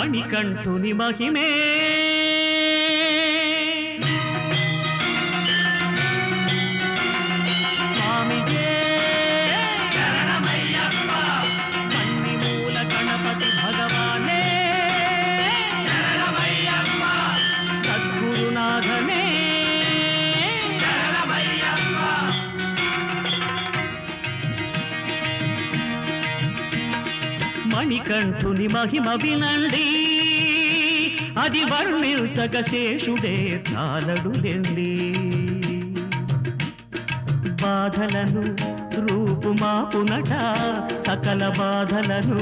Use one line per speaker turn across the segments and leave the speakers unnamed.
మణికంఠుని మహిమే స్వామియే శరణమయ్యప్ప మన్నిమూల గణపతి భగవానే శరణమయ్యప్ప సద్గురునాథనే శరణమయ్యప్ప మణికంఠుని మహిమ వినండి అది వర్ణించగ శేషుడే చాలడులెండి బాధలను రూపుమాపునట సకల బాధలను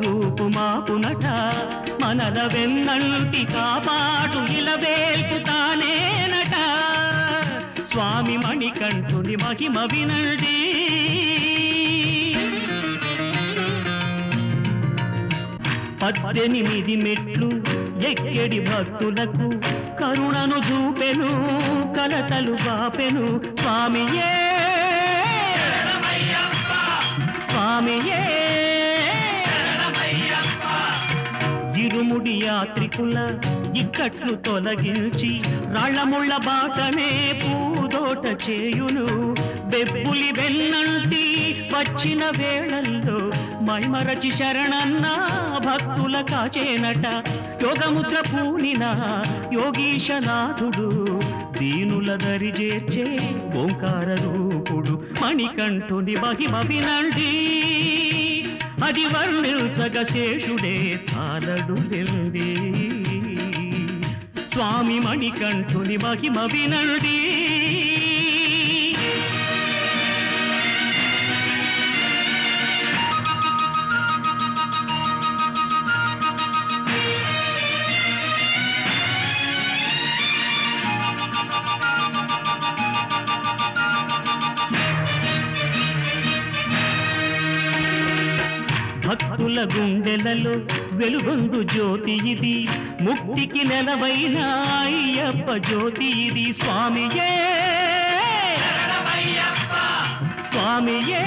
రూపుమాపునట మనల వెన్నంటి కాపాడు ఇలవేల్పుతానేనట స్వామి మణికంఠుని మహిమ వినండి 18 మెట్లు ఎక్కడి భక్తులకు కరుణను చూపెను కలతలు బాపెను స్వామియే శరణమయ్యప్ప స్వామియే శరణమయ్యప్ప ఇరుముడి యాత్రికుల ఇక్కట్లు తొలగించి రాళ్లముళ్ళ బాటనే పూదోట చేయును బెబ్బులి వెన్నంటి వచ్చిన వేళల్లో మైమరచి శరణన్న భక్తుల కాచేనట యోగముద్ర పూనిన యోగీశనాథుడు దీనుల దరి చేర్చే ఓంకార రూపుడు మణికంఠుని మహిమ వినండి అది వర్ణించగ శేషుడే చాలడులెండి స్వామి మణికంఠుని మహిమ వినండి భక్తుల గుండెలలో వెలుగొందు జ్యోతి ఇది ముక్తికి నెలవైన అయ్యప్ప జ్యోతి ఇది స్వామియే శరణమయ్యప్ప స్వామియే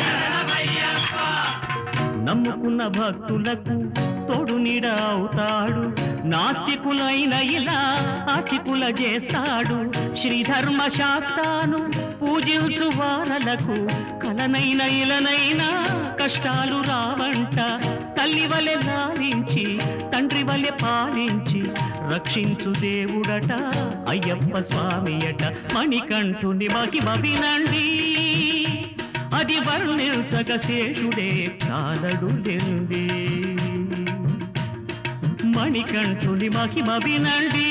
శరణమయ్యప్ప నమ్ముకున్న భక్తులకు తోడు నీడ అవుతాడు నాస్తికులైన ఇలా ఆస్తికుల చేస్తాడు శ్రీధర్మ శాస్త్రాను పూజించు వారలకు కలనైన ఇలనైనా కష్టాలు రావంట తల్లి వలె లాలించి తండ్రి వలె పాలించి రక్షించు దేవుడట అయ్యప్ప స్వామియట మణికంఠుని మహిమ వినండి అది వర్ణించగ శేషుడే చాలడులెండి మణికంఠుని మహిమ వినండి